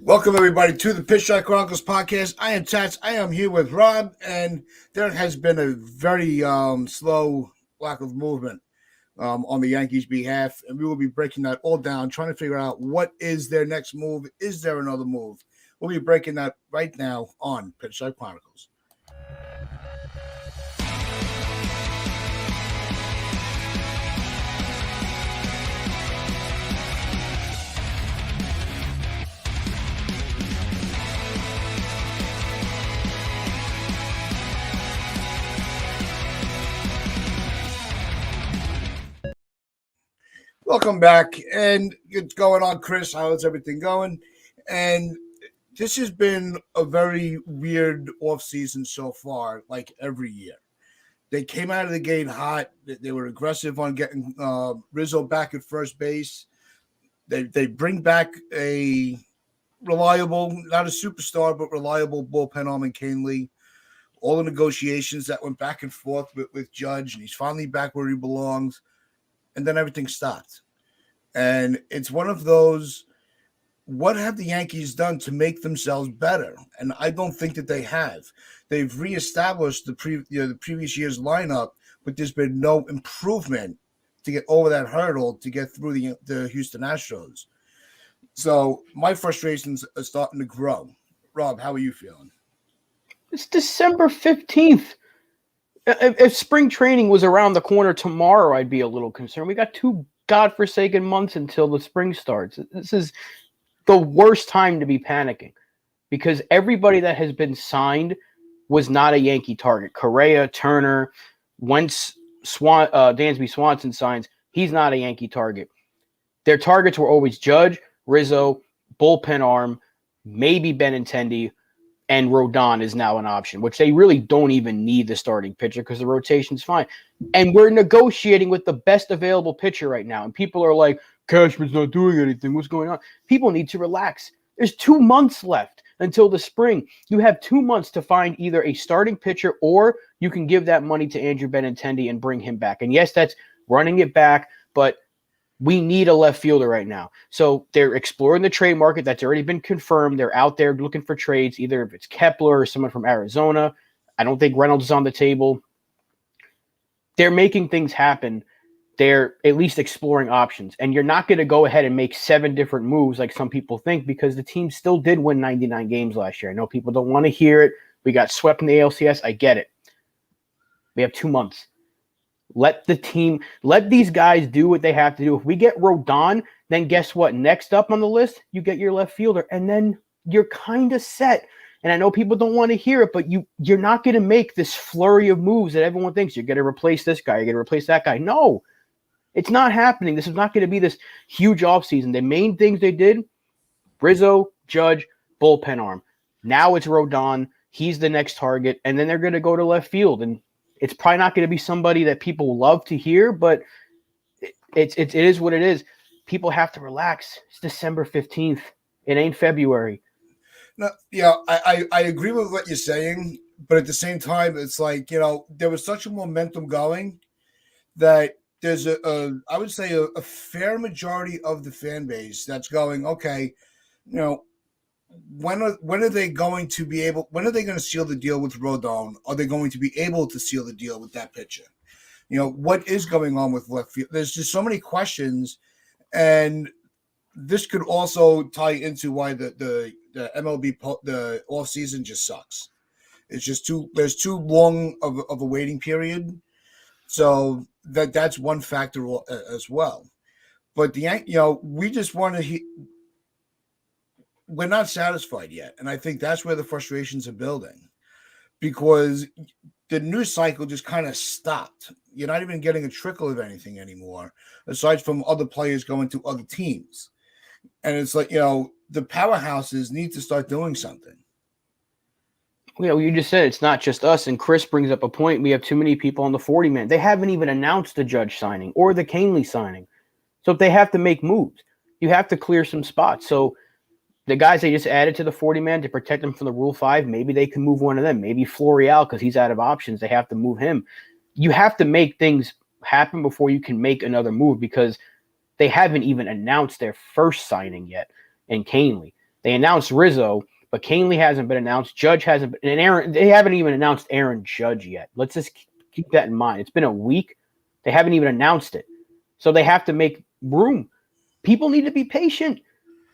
Welcome, everybody, to the Pitch Shot Chronicles podcast. I am Tats. I am here with Rob, and there has been a very slow lack of movement on the Yankees' behalf, and we will be breaking that all down, trying to figure out what is their next move. Is there another move? We'll be breaking that right now on Pitch Shot Chronicles. Welcome back, and what's going on, Chris? How's everything going? And this has been a very weird offseason so far, like every year. They came out of the gate hot. They were aggressive on getting Rizzo back at first base. They bring back a reliable, not a superstar, but reliable bullpen arm in Canely. All the negotiations that went back and forth with Judge, and he's finally back where he belongs. And then everything stopped. And it's one of those, what have the Yankees done to make themselves better? And I don't think that they have. They've reestablished the previous year's lineup, but there's been no improvement to get over that hurdle to get through the Houston Astros. So my frustrations are starting to grow. Rob, how are you feeling? It's December 15th. If spring training was around the corner tomorrow, I'd be a little concerned. We got 2 godforsaken months until the spring starts. This is the worst time to be panicking because everybody that has been signed was not a Yankee target. Correa, Turner, Wentz, Dansby Swanson signs. He's not a Yankee target. Their targets were always Judge, Rizzo, bullpen arm, maybe Benintendi, and Rodon is now an option, which they really don't even need the starting pitcher because the rotation's fine. And we're negotiating with the best available pitcher right now. And people are like, Cashman's not doing anything. What's going on? People need to relax. There's 2 months left until the spring. You have 2 months to find either a starting pitcher or you can give that money to Andrew Benintendi and bring him back. And yes, that's running it back, but we need a left fielder right now. So they're exploring the trade market. That's already been confirmed. They're out there looking for trades, either if it's Kepler or someone from Arizona. I don't think Reynolds is on the table. They're making things happen. They're at least exploring options. And you're not going to go ahead and make 7 different moves like some people think because the team still did win 99 games last year. I know people don't want to hear it. We got swept in the ALCS. I get it. We have 2 months. Let these guys do what they have to do. If we get Rodon, then guess what? Next up on the list, you get your left fielder, and then you're kind of set. And I know people don't want to hear it, but you're not going to make this flurry of moves that everyone thinks you're going to replace this guy, you're going to replace that guy. No, it's not happening. This is not going to be this huge offseason. The main things they did, Rizzo, Judge, bullpen arm. Now it's Rodon. He's the next target, and then they're going to go to left field, and it's probably not going to be somebody that people love to hear, but it is what it is. People have to relax. It's December 15th. It ain't February. No, yeah, I agree with what you're saying, but at the same time, it's like, there was such a momentum going that there's I would say a fair majority of the fan base that's going, okay, when are they going to be able? When are they going to seal the deal with Rodon? Are they going to be able to seal the deal with that pitcher? What is going on with left field? There's just so many questions, and this could also tie into why the MLB the off season just sucks. It's just there's too long of a waiting period, so that's one factor as well. But we just want to. We're not satisfied yet. And I think that's where the frustrations are building because the news cycle just kind of stopped. You're not even getting a trickle of anything anymore, aside from other players going to other teams. And it's like, the powerhouses need to start doing something. You just said it's not just us. And Chris brings up a point. We have too many people on the 40-man. They haven't even announced the Judge signing or the Canely signing. So if they have to make moves, you have to clear some spots. So the guys they just added to the 40-man to protect them from the Rule 5, maybe they can move one of them. Maybe Florial, because he's out of options. They have to move him. You have to make things happen before you can make another move because they haven't even announced their first signing yet in Canely. They announced Rizzo, but Canely hasn't been announced. Judge hasn't been, and Aaron. They haven't even announced Aaron Judge yet. Let's just keep that in mind. It's been a week. They haven't even announced it, so they have to make room. People need to be patient.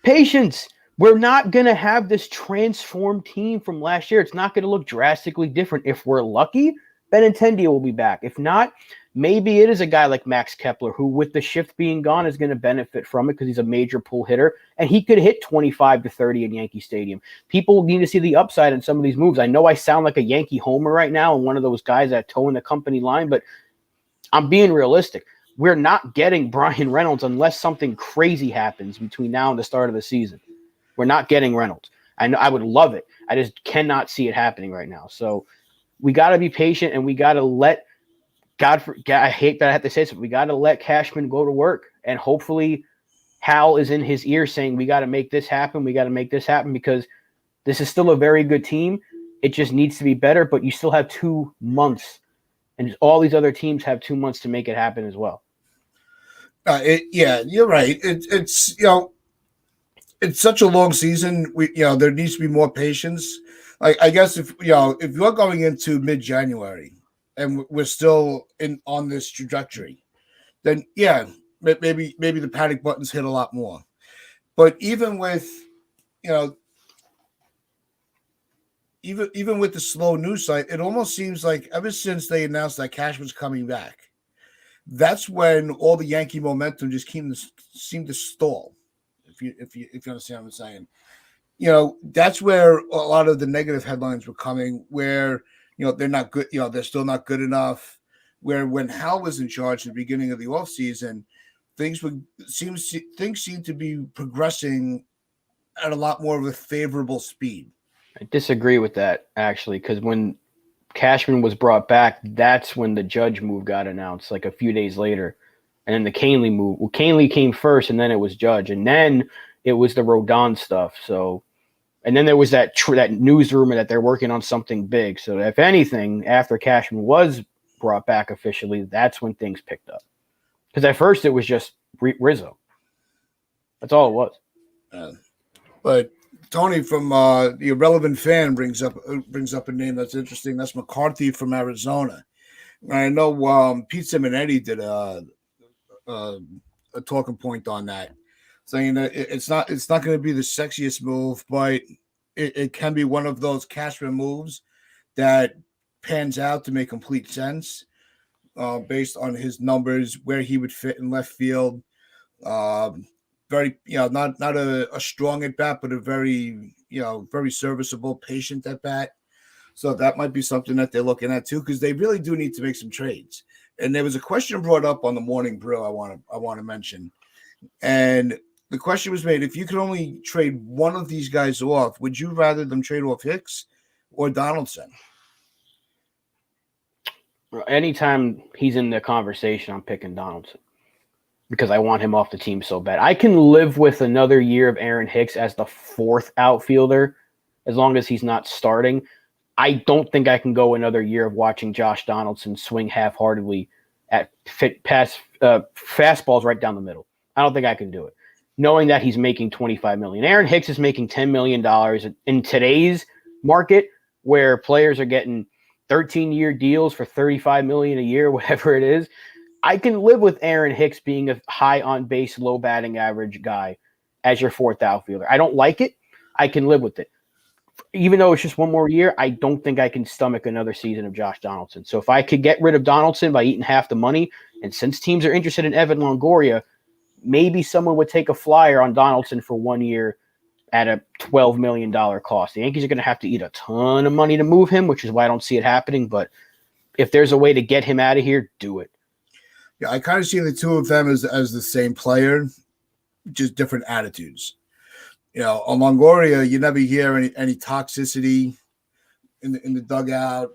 Patience. We're not going to have this transformed team from last year. It's not going to look drastically different. If we're lucky, Benintendi will be back. If not, maybe it is a guy like Max Kepler who, with the shift being gone, is going to benefit from it because he's a major pull hitter, and he could hit 25 to 30 in Yankee Stadium. People need to see the upside in some of these moves. I know I sound like a Yankee homer right now and one of those guys that toe in the company line, but I'm being realistic. We're not getting Brian Reynolds unless something crazy happens between now and the start of the season. We're not getting Reynolds. I know I would love it. I just cannot see it happening right now. So we got to be patient, and we got to let God. I hate that I have to say this, but we got to let Cashman go to work, and hopefully Hal is in his ear saying we got to make this happen. We got to make this happen because this is still a very good team. It just needs to be better, but you still have 2 months, and all these other teams have 2 months to make it happen as well. Yeah, you're right. It's it's such a long season. There needs to be more patience. I guess if you're going into mid-January and we're still on this trajectory, then yeah, maybe the panic buttons hit a lot more. But even with even with the slow news site, it almost seems like ever since they announced that Cashman's coming back, that's when all the Yankee momentum just seemed to stall. If you understand what I'm saying, that's where a lot of the negative headlines were coming. Where they're not good, they're still not good enough. Where when Hal was in charge at the beginning of the offseason, things seem to be progressing at a lot more of a favorable speed. I disagree with that actually, because when Cashman was brought back, that's when the Judge move got announced, like a few days later. And then the Canely move. Well, Canely came first, and then it was Judge, and then it was the Rodon stuff. So, and then there was that news rumor that they're working on something big. So, if anything, after Cashman was brought back officially, that's when things picked up. Because at first it was just Rizzo. That's all it was. But Tony from the Irrelevant Fan brings up a name that's interesting. That's McCarthy from Arizona. I know Pete Simonetti did a talking point on that, saying that it's not going to be the sexiest move, but it can be one of those Cashman moves that pans out to make complete sense based on his numbers, where he would fit in left field. Very, not a strong at bat, but a very, very serviceable, patient at bat. So that might be something that they're looking at too, because they really do need to make some trades. And there was a question brought up on the Morning Brew I want to mention, and the question was made: if you could only trade one of these guys off, would you rather them trade off Hicks or Donaldson? Anytime he's in the conversation, I'm picking Donaldson because I want him off the team so bad. I can live with another year of Aaron Hicks as the fourth outfielder as long as he's not starting. I don't think I can go another year of watching Josh Donaldson swing half-heartedly at fastballs right down the middle. I don't think I can do it. Knowing that he's making $25 million. Aaron Hicks is making $10 million in today's market where players are getting 13-year deals for $35 million a year, whatever it is. I can live with Aaron Hicks being a high on-base, low batting average guy as your fourth outfielder. I don't like it. I can live with it. Even though it's just one more year, I don't think I can stomach another season of Josh Donaldson. So if I could get rid of Donaldson by eating half the money, and since teams are interested in Evan Longoria, maybe someone would take a flyer on Donaldson for 1 year at a $12 million cost. The Yankees are going to have to eat a ton of money to move him, which is why I don't see it happening. But if there's a way to get him out of here, do it. Yeah, I kind of see the two of them as the same player, just different attitudes. On Longoria, you never hear any toxicity in the dugout.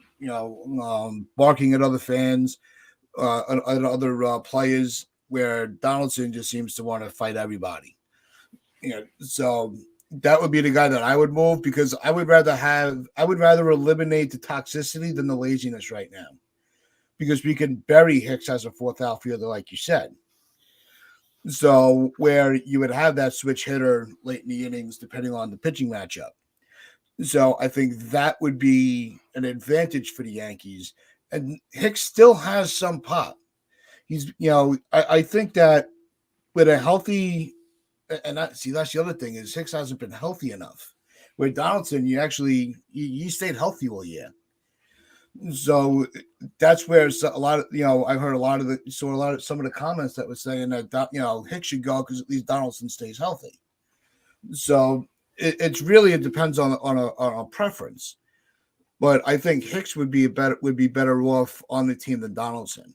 Barking at other fans, at other players. Where Donaldson just seems to want to fight everybody. So that would be the guy that I would move because I would rather eliminate the toxicity than the laziness right now. Because we can bury Hicks as a fourth outfielder, like you said. So where you would have that switch hitter late in the innings, depending on the pitching matchup. So I think that would be an advantage for the Yankees. And Hicks still has some pop. I think that with a healthy, and that's the other thing is Hicks hasn't been healthy enough. With Donaldson, you stayed healthy all year. So that's where a lot of I heard a lot of some of the comments that was saying that Hicks should go because at least Donaldson stays healthy. So it depends on a preference, but I think Hicks would be better off on the team than Donaldson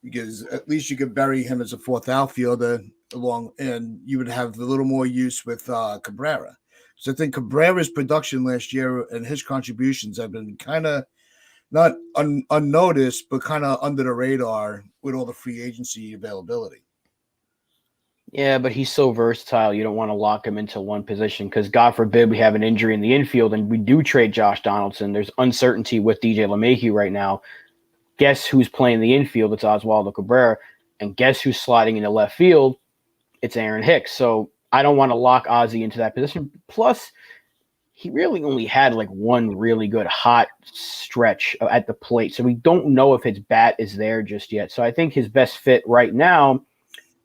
because at least you could bury him as a fourth outfielder along, and you would have a little more use with Cabrera. So I think Cabrera's production last year and his contributions have been kind of not unnoticed, but kind of under the radar with all the free agency availability. Yeah, but he's so versatile. You don't want to lock him into one position because, God forbid, we have an injury in the infield and we do trade Josh Donaldson. There's uncertainty with DJ LeMahieu right now. Guess who's playing the infield? It's Oswaldo Cabrera. And guess who's sliding into left field? It's Aaron Hicks. So I don't want to lock Ozzy into that position. Plus, he really only had like one really good hot stretch at the plate. So we don't know if his bat is there just yet. So I think his best fit right now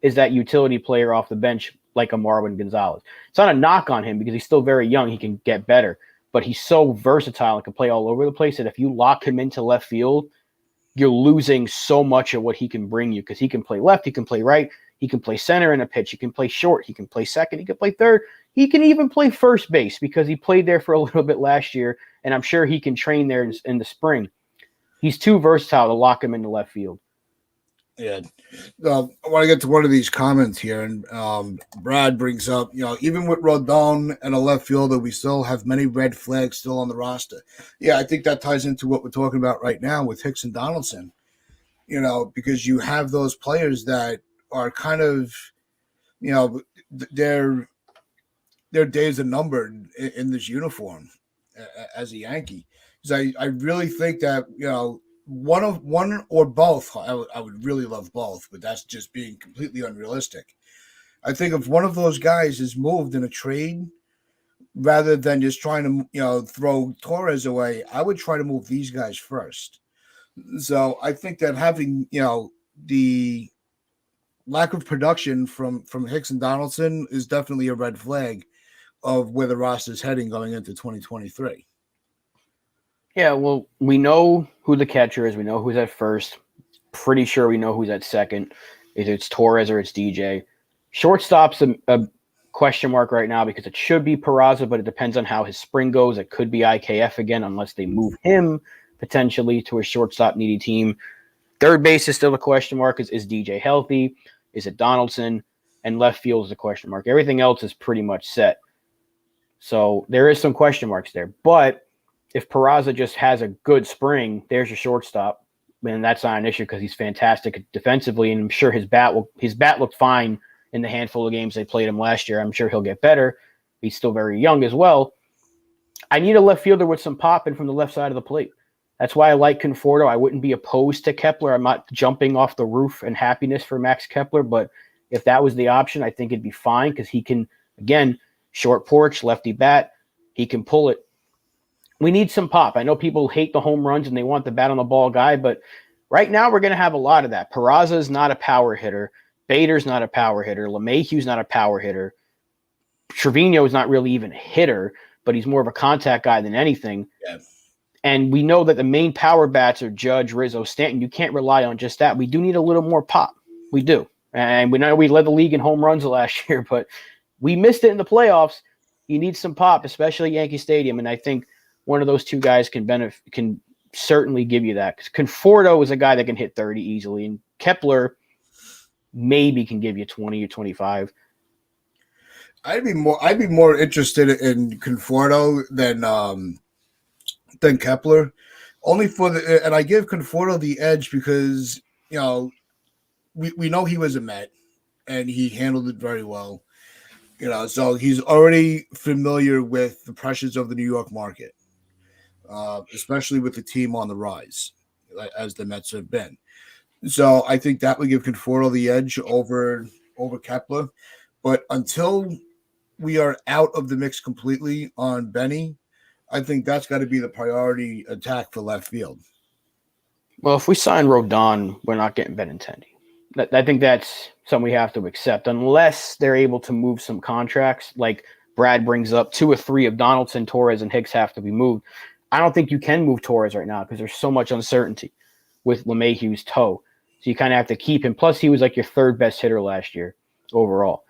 is that utility player off the bench like a Marwin Gonzalez. It's not a knock on him because he's still very young. He can get better. But he's so versatile and can play all over the place that if you lock him into left field, you're losing so much of what he can bring you because he can play left, he can play right, he can play center in a pitch, he can play short, he can play second, he can play third, he can even play first base because he played there for a little bit last year, and I'm sure he can train there in the spring. He's too versatile to lock him into left field. Yeah. I want to get to one of these comments here, and Brad brings up, even with Rodon and a left fielder, we still have many red flags still on the roster. Yeah, I think that ties into what we're talking about right now with Hicks and Donaldson, because you have those players that are kind of, their days are numbered in this uniform as a Yankee. Because I really think that, one or both. I would really love both, but that's just being completely unrealistic. I think if one of those guys is moved in a trade, rather than just trying to throw Torres away, I would try to move these guys first. So I think that having the lack of production from Hicks and Donaldson is definitely a red flag of where the roster is heading going into 2023. Yeah, well, we know who the catcher is. We know who's at first. Pretty sure we know who's at second. Either it's Torres or it's DJ. Shortstop's a question mark right now because it should be Peraza, but it depends on how his spring goes. It could be IKF again unless they move him potentially to a shortstop needy team. Third base is still a question mark. Is DJ healthy? Is it Donaldson? And left field is a question mark. Everything else is pretty much set. So there is some question marks there. But if Peraza just has a good spring, there's your shortstop. And that's not an issue because he's fantastic defensively, and I'm sure his bat looked fine in the handful of games they played him last year. I'm sure he'll get better. He's still very young as well. I need a left fielder with some pop in from the left side of the plate. That's why I like Conforto. I wouldn't be opposed to Kepler. I'm not jumping off the roof in happiness for Max Kepler, but if that was the option, I think it'd be fine because he can, again, short porch, lefty bat, he can pull it. We need some pop. I know people hate the home runs and they want the bat on the ball guy, but right now we're going to have a lot of that. Peraza is not a power hitter. Bader's not a power hitter. LeMahieu's not a power hitter. Trevino is not really even a hitter, but he's more of a contact guy than anything. Yeah. And we know that the main power bats are Judge, Rizzo, Stanton. You can't rely on just that. We do need a little more pop. We do. And we know we led the league in home runs last year, but we missed it in the playoffs. You need some pop, especially at Yankee Stadium. And I think one of those two guys can certainly give you that. Because Conforto is a guy that can hit 30 easily, and Kepler maybe can give you 20 or 25. I'd be more interested in Conforto than Kepler, only and I give Conforto the edge because we know he was a Met and he handled it very well. So he's already familiar with the pressures of the New York market. Especially with the team on the rise, as the Mets have been. So I think that would give Conforto the edge over over Kepler. But until we are out of the mix completely on Benny, I think that's got to be the priority attack for left field. Well, if we sign Rodon, we're not getting Benintendi. I think that's something we have to accept, unless they're able to move some contracts. Like Brad brings up, 2 or 3 of Donaldson, Torres, and Hicks have to be moved. I don't think you can move Torres right now because there's so much uncertainty with LeMahieu's toe. So you kind of have to keep him. Plus, he was like your 3rd best hitter last year overall.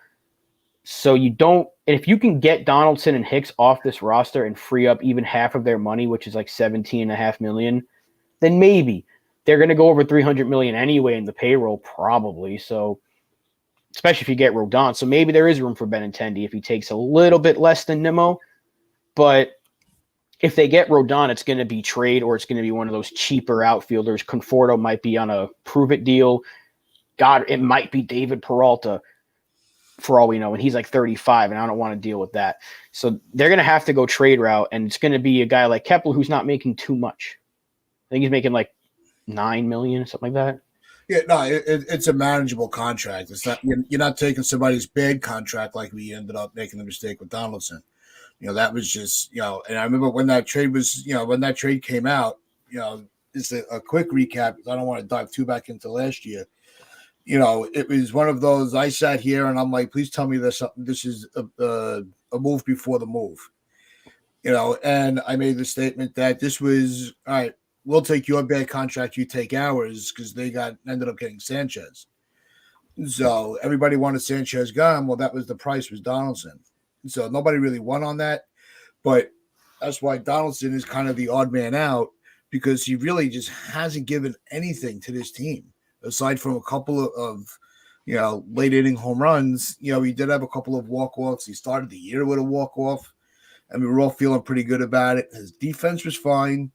So you don't – and if you can get Donaldson and Hicks off this roster and free up even half of their money, which is like $17.5 million, then maybe – they're going to go over $300 million anyway in the payroll, probably. So, especially if you get Rodon. So maybe there is room for Benintendi if he takes a little bit less than Nimmo. But if they get Rodon, it's going to be trade, or it's going to be one of those cheaper outfielders. Conforto might be on a prove-it deal. God, it might be David Peralta, for all we know, and he's like 35, and I don't want to deal with that. So they're going to have to go trade route, and it's going to be a guy like Kepler who's not making too much. I think he's making like $9 million, something like that. Yeah, no, it's a manageable contract. It's not you're not taking somebody's big contract like we ended up making the mistake with Donaldson. That was just and I remember when that trade was when that trade came out. Just a quick recap. I don't want to dive too back into last year. It was one of those. I sat here and I'm like, please tell me this is a move before the move. And I made the statement that this was all right. We'll take your bad contract, you take ours, because they ended up getting Sanchez. So everybody wanted Sanchez gone. Well, that was the price, was Donaldson. So nobody really won on that. But that's why Donaldson is kind of the odd man out, because he really just hasn't given anything to this team aside from a couple of late inning home runs. He did have a couple of walk-offs. He started the year with a walk-off, and we were all feeling pretty good about it. His defense was fine.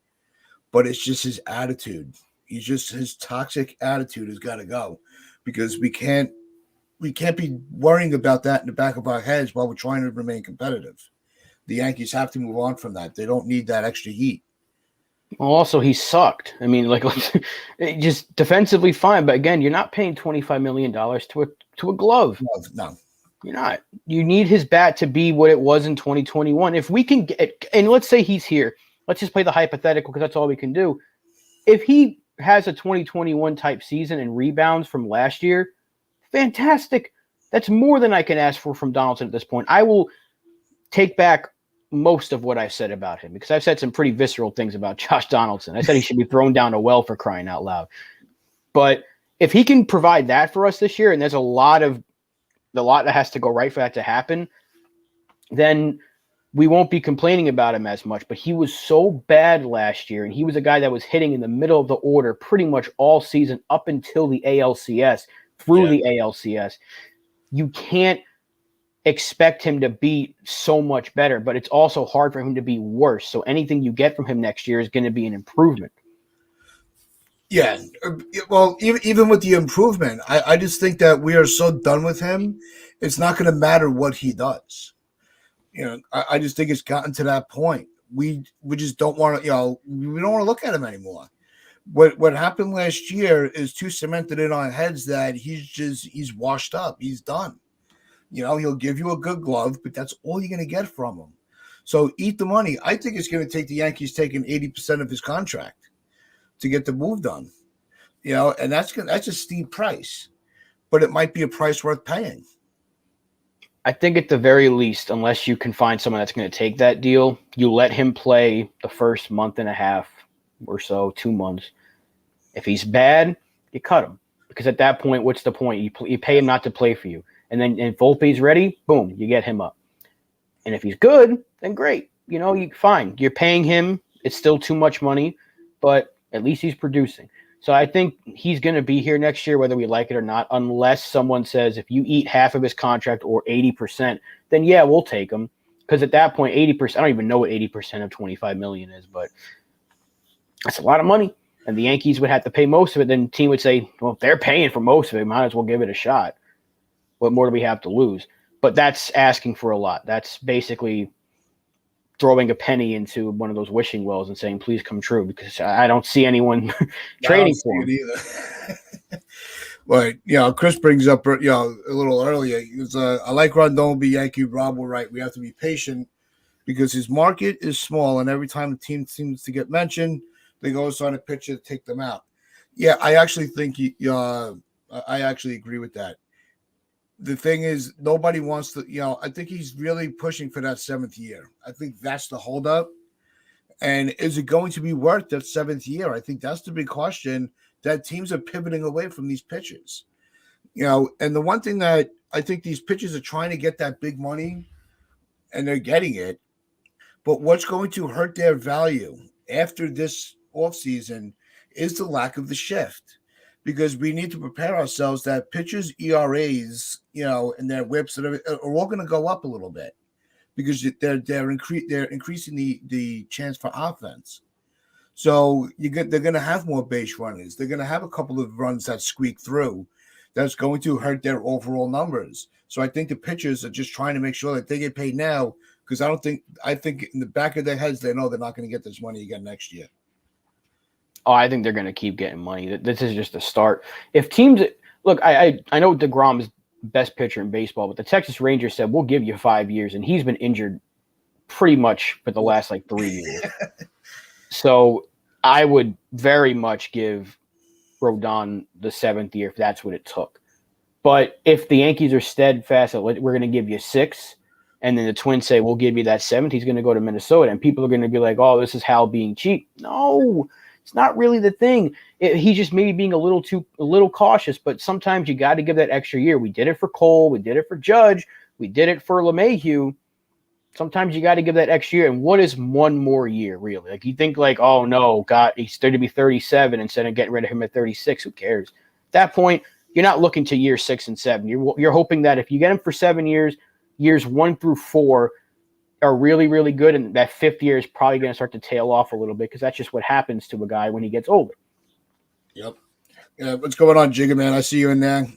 But it's just his attitude. His toxic attitude has got to go, because we can't be worrying about that in the back of our heads while we're trying to remain competitive. The Yankees have to move on from that. They don't need that extra heat. Well, also he sucked. I mean, like just defensively fine, but again, you're not paying $25 million to a glove. No. You're not. You need his bat to be what it was in 2021. If we can get, and let's say he's here. Let's just play the hypothetical because that's all we can do. If he has a 2021 type season and rebounds from last year, fantastic. That's more than I can ask for from Donaldson at this point. I will take back most of what I've said about him, because I've said some pretty visceral things about Josh Donaldson. I said he should be thrown down a well, for crying out loud. But if he can provide that for us this year, and there's a lot that has to go right for that to happen, then we won't be complaining about him as much. But he was so bad last year, and he was a guy that was hitting in the middle of the order pretty much all season up until the ALCS, the ALCS. You can't expect him to be so much better, but it's also hard for him to be worse. So anything you get from him next year is going to be an improvement. Yeah, well, even with the improvement, I just think that we are so done with him, it's not going to matter what he does. I just think it's gotten to that point. We just don't want to, we don't want to look at him anymore. What happened last year is too cemented in our heads that he's washed up. He's done. He'll give you a good glove, but that's all you're going to get from him. So eat the money. I think it's going to take the Yankees taking 80% of his contract to get the move done. And that's a steep price, but it might be a price worth paying. I think at the very least, unless you can find someone that's going to take that deal, you let him play the first month and a half or so, 2 months. If he's bad, you cut him. Because at that point, what's the point? You pay him not to play for you. And then if Volpe's ready, boom, you get him up. And if he's good, then great. Fine. You're paying him. It's still too much money, but at least he's producing. So I think he's going to be here next year, whether we like it or not, unless someone says if you eat half of his contract or 80%, then yeah, we'll take him. Because at that point, 80%, I don't even know what 80% of $25 million is, but that's a lot of money. And the Yankees would have to pay most of it. Then the team would say, well, if they're paying for most of it, might as well give it a shot. What more do we have to lose? But that's asking for a lot. That's basically throwing a penny into one of those wishing wells and saying, please come true, because I don't see anyone trading for him. Either. But Chris brings up a little earlier. He was, I like Rondon, be Yankee. Rob will right. We have to be patient because his market is small, and every time the team seems to get mentioned, they go sign a pitcher to take them out. Yeah, I actually think I actually agree with that. The thing is, nobody wants to. I think he's really pushing for that seventh year. I think that's the holdup. And is it going to be worth that seventh year? I think that's the big question. That teams are pivoting away from these pitches. And the one thing that I think these pitchers are trying to get that big money, and they're getting it. But what's going to hurt their value after this offseason is the lack of the shift. Because we need to prepare ourselves that pitchers' ERAs, and their whips are all going to go up a little bit because they're increasing the chance for offense. So they're going to have more base runners. They're going to have a couple of runs that squeak through. That's going to hurt their overall numbers. So I think the pitchers are just trying to make sure that they get paid now because I think in the back of their heads they know they're not going to get this money again next year. Oh, I think they're going to keep getting money. This is just a start. If teams look, I know DeGrom's best pitcher in baseball, but the Texas Rangers said we'll give you 5 years, and he's been injured pretty much for the last 3 years. So I would very much give Rodon the seventh year if that's what it took. But if the Yankees are steadfast, we're going to give you 6, and then the Twins say we'll give you that 7th, he's going to go to Minnesota, and people are going to be like, "Oh, this is Hal being cheap." No. It's not really the thing. He's just maybe being a little cautious, but sometimes you got to give that extra year. We did it for Cole. We did it for Judge. We did it for LeMahieu. Sometimes you got to give that extra year. And what is one more year, really? You think oh, no, God, he's going to be 37 instead of getting rid of him at 36. Who cares? At that point, you're not looking to year 6 and 7. You're hoping that if you get him for 7 years, years 1 through 4, are really, really good, and that 5th year is probably going to start to tail off a little bit because that's just what happens to a guy when he gets older. Yep. Yeah, what's going on, Jigga, man? I see you in there.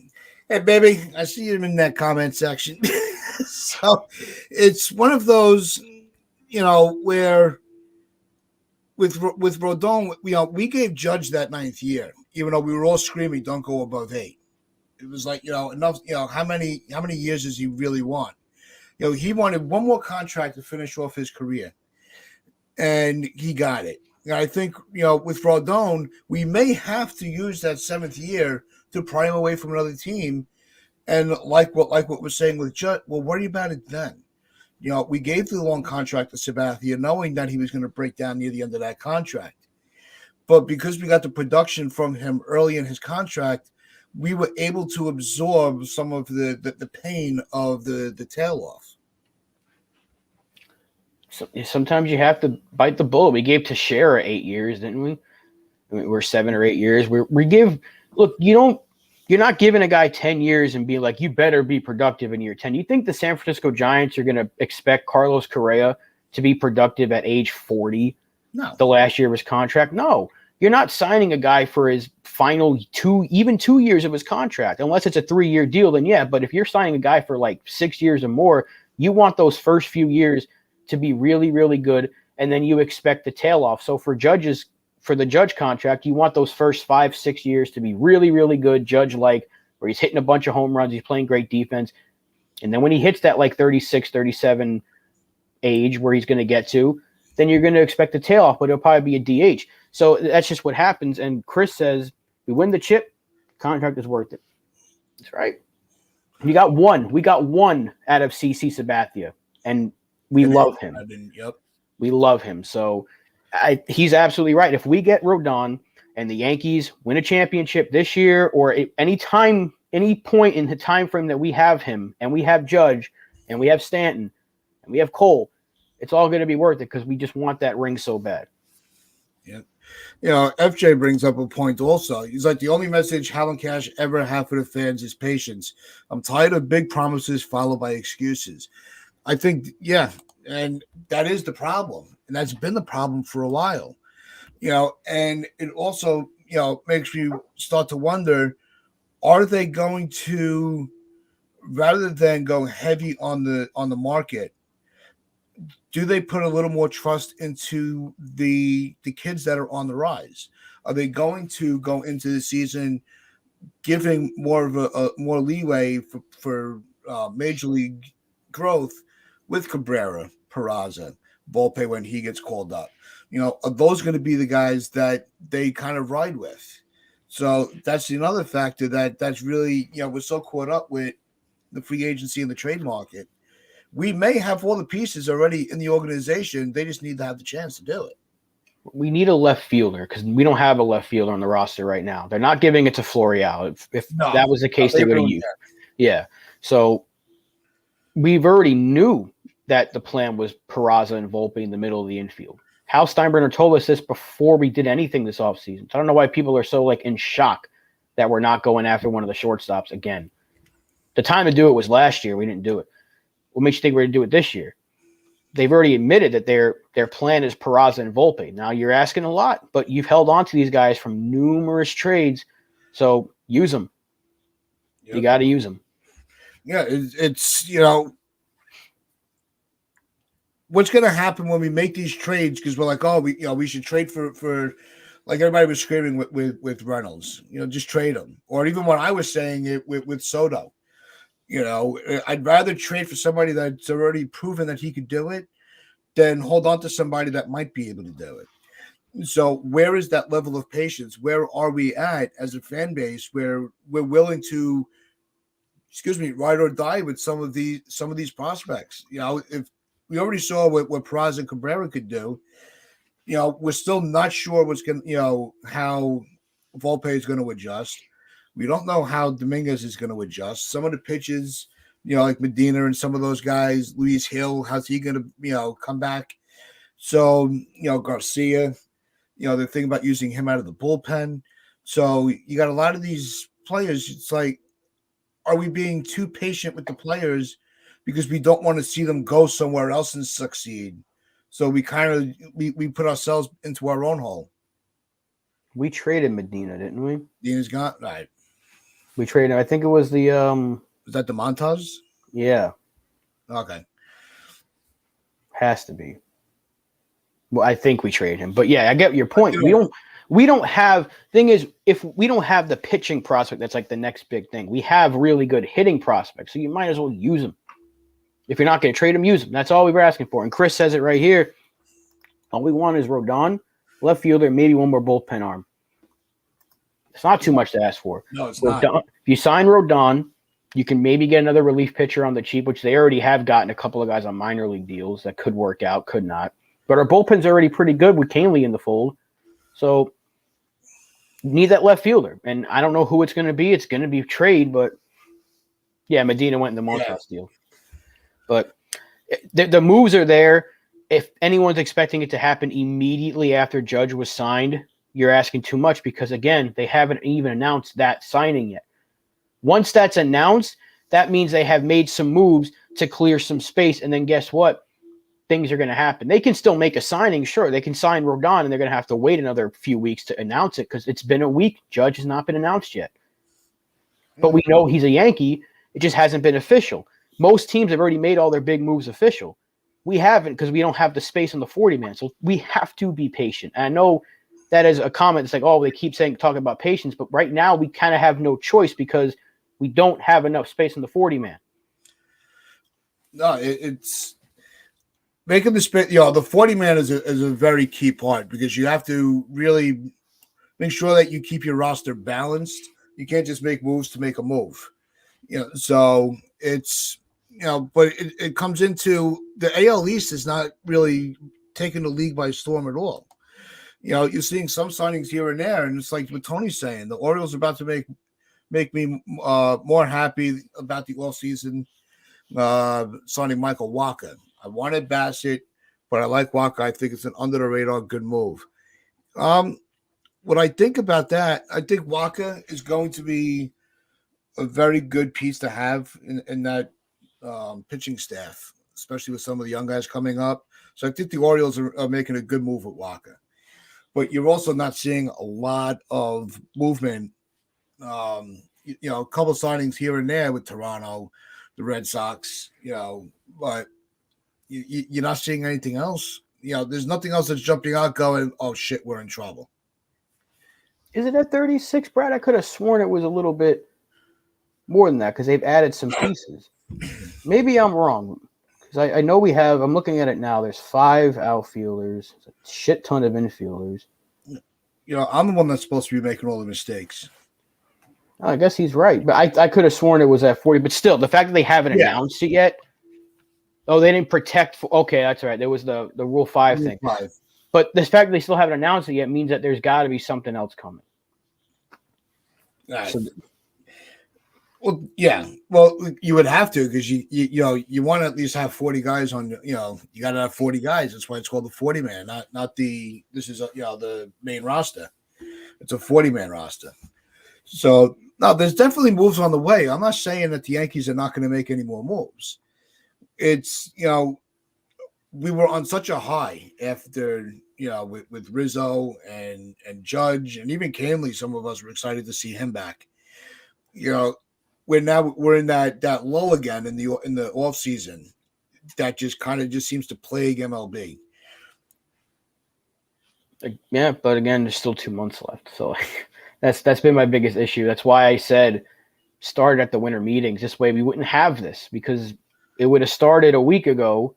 Hey, baby, I see you in that comment section. So it's one of those, where with Rodon, we gave Judge that 9th year, even though we were all screaming, "Don't go above 8." It was enough. How many years does he really want? He wanted one more contract to finish off his career, and he got it. And I think, with Rodon, we may have to use that 7th year to pry him away from another team. And like what we're saying with Judd, we'll worry about it then. We gave the long contract to Sabathia, knowing that he was going to break down near the end of that contract. But because we got the production from him early in his contract, we were able to absorb some of the pain of the tail off. So, sometimes you have to bite the bullet. We gave Teixeira 8 years, didn't we? We're 7 or 8 years. We give. Look, you're not giving a guy 10 years and be like, you better be productive in year 10. You think the San Francisco Giants are going to expect Carlos Correa to be productive at age 40? No. The last year of his contract? No. You're not signing a guy for his final 2 years of his contract, unless it's a 3-year deal. Then yeah, but if you're signing a guy for 6 years or more, you want those first few years to be really, really good, and then you expect the tail off. So for the Judge contract, you want those first 5-6 years to be really, really good, Judge-like, where he's hitting a bunch of home runs, he's playing great defense, and then when he hits that 36, 37 age where he's going to get to, then you're going to expect the tail off, but it'll probably be a DH. So that's just what happens. And Chris says, we win the chip, contract is worth it. That's right. We got one out of CC Sabathia, and we love him. Yep. We love him. So he's absolutely right. If we get Rodon and the Yankees win a championship this year or any point in the time frame that we have him and we have Judge and we have Stanton and we have Cole, it's all going to be worth it because we just want that ring so bad. Yep. FJ brings up a point also. He's like, the only message Hal and Cash ever have for the fans is patience. I'm tired of big promises followed by excuses. I think, yeah, and that is the problem. And that's been the problem for a while. And it also, makes you start to wonder, are they going to, rather than go heavy on the market, do they put a little more trust into the kids that are on the rise? Are they going to go into the season giving more of a more leeway for major league growth with Cabrera, Peraza, Volpe when he gets called up. Are those going to be the guys that they kind of ride with? So that's another factor that's really, we're so caught up with the free agency and the trade market. We may have all the pieces already in the organization. They just need to have the chance to do it. We need a left fielder because we don't have a left fielder on the roster right now. They're not giving it to Florial. If that was the case, they would have used. Yeah. So we've already knew that the plan was Peraza and Volpe in the middle of the infield. Hal Steinbrenner told us this before we did anything this offseason. So I don't know why people are so in shock that we're not going after one of the shortstops again. The time to do it was last year. We didn't do it. What makes you think we're going to do it this year? They've already admitted that their plan is Peraza and Volpe. Now you're asking a lot, but you've held on to these guys from numerous trades, so use them. Yep. You got to use them. Yeah, it's what's going to happen when we make these trades because we're like, oh, we should trade for like everybody was screaming with Reynolds, just trade him, or even when I was saying it with Soto. I'd rather trade for somebody that's already proven that he could do it than hold on to somebody that might be able to do it. So where is that level of patience? Where are we at as a fan base where we're willing to, ride or die with some of these prospects? If we already saw what Peraza and Cabrera could do, we're still not sure what's going to, how Volpe is going to adjust. We don't know how Dominguez is going to adjust. Some of the pitches, like Medina and some of those guys, Luis Hill, how's he going to, come back? So, Garcia, they're thinking about using him out of the bullpen. So you got a lot of these players. It's like, are we being too patient with the players because we don't want to see them go somewhere else and succeed? So we kind of we put ourselves into our own hole. We traded Medina, didn't we? Medina's gone, right? We traded. I think it was the. Was that the Montas? Yeah. Okay. Has to be. Well, I think we traded him, but yeah, I get your point. We don't have. Thing is, if we don't have the pitching prospect, that's like the next big thing. We have really good hitting prospects, so you might as well use them. If you're not going to trade them, use them. That's all we were asking for. And Chris says it right here. All we want is Rodon, left fielder, maybe one more bullpen arm. It's not too much to ask for. No, it's Rodon, not. If you sign Rodon, you can maybe get another relief pitcher on the cheap, which they already have gotten a couple of guys on minor league deals that could work out, could not. But our bullpen's already pretty good with Canely in the fold. So you need that left fielder. And I don't know who it's going to be. It's going to be trade, but yeah, Medina went in the Montas deal. But the moves are there. If anyone's expecting it to happen immediately after Judge was signed, you're asking too much because, again, they haven't even announced that signing yet. Once that's announced, that means they have made some moves to clear some space. And then guess what? Things are going to happen. They can still make a signing. Sure, they can sign Rodon, and they're going to have to wait another few weeks to announce it because it's been a week. Judge has not been announced yet. But we know he's a Yankee. It just hasn't been official. Most teams have already made all their big moves official. We haven't because we don't have the space on the 40-man. So we have to be patient. And I know that is a comment. It's like, oh, they keep talking about patience. But right now we kind of have no choice because we don't have enough space on the 40-man. No, it's making the space. The 40-man is a very key part because you have to really make sure that you keep your roster balanced. You can't just make moves to make a move. So it's, but it comes into the AL East is not really taking the league by storm at all. You're seeing some signings here and there, and it's like what Tony's saying. The Orioles are about to make me more happy about the offseason signing Michael Wacha. I wanted Bassett, but I like Wacha. I think it's an under the radar good move. What I think about that, I think Wacha is going to be a very good piece to have in that pitching staff, especially with some of the young guys coming up. So I think the Orioles are making a good move with Wacha. But you're also not seeing a lot of movement. A couple signings here and there with Toronto, the Red Sox, but you're not seeing anything else. There's nothing else that's jumping out going, oh, shit, we're in trouble. Is it at 36, Brad? I could have sworn it was a little bit more than that because they've added some pieces. Maybe I'm wrong. Because I know we have, I'm looking at it now, there's 5 outfielders, a shit ton of infielders. I'm the one that's supposed to be making all the mistakes. I guess he's right. But I could have sworn it was at 40. But still, the fact that they haven't announced it yet. Oh, they didn't protect. Okay, that's right. There was the Rule 5 thing. But the fact that they still haven't announced it yet means that there's got to be something else coming. Right. Well, yeah. Well, you would have to because you want to at least have 40 guys on. You got to have 40 guys. That's why it's called the 40-man, not the. This is the main roster. It's a 40-man roster. So no, there's definitely moves on the way. I'm not saying that the Yankees are not going to make any more moves. It's we were on such a high after with Rizzo and Judge and even Canley. Some of us were excited to see him back. We're in that lull again in the off season that just kind of seems to plague MLB. Yeah, but again, there's still 2 months left, so that's been my biggest issue. That's why I said start at the winter meetings. This way we wouldn't have this because it would have started a week ago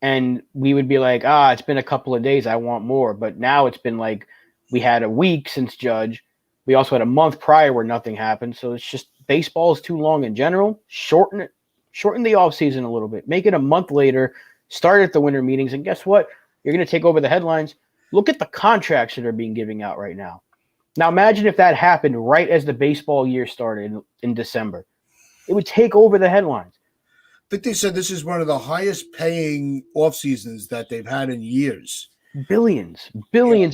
and we would be like, it's been a couple of days. I want more. But now it's been like we had a week since Judge. We also had a month prior where nothing happened. So it's just baseball is too long in general. Shorten the offseason a little bit. Make it a month later. Start at the winter meetings. And guess what? You're going to take over the headlines. Look at the contracts that are being given out right now. Now imagine if that happened right as the baseball year started in December. It would take over the headlines. I think they said this is one of the highest paying off seasons that they've had in years. Billions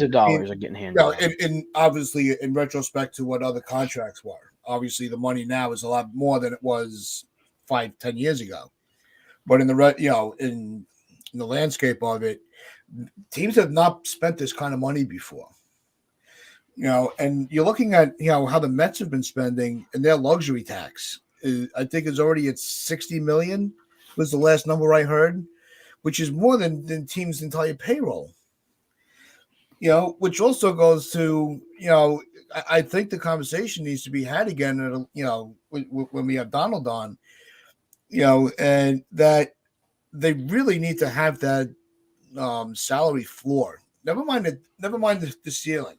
of dollars are getting handed out. And obviously, in retrospect to what other contracts were, obviously the money now is a lot more than it was 5-10 years ago. But in the in the landscape of it, teams have not spent this kind of money before. And you're looking at how the Mets have been spending and their luxury tax. I think it's already at $60 million was the last number I heard, which is more than teams' entire payroll. Which also goes to I think the conversation needs to be had again. When we have Donald on, and that they really need to have that salary floor. Never mind the ceiling.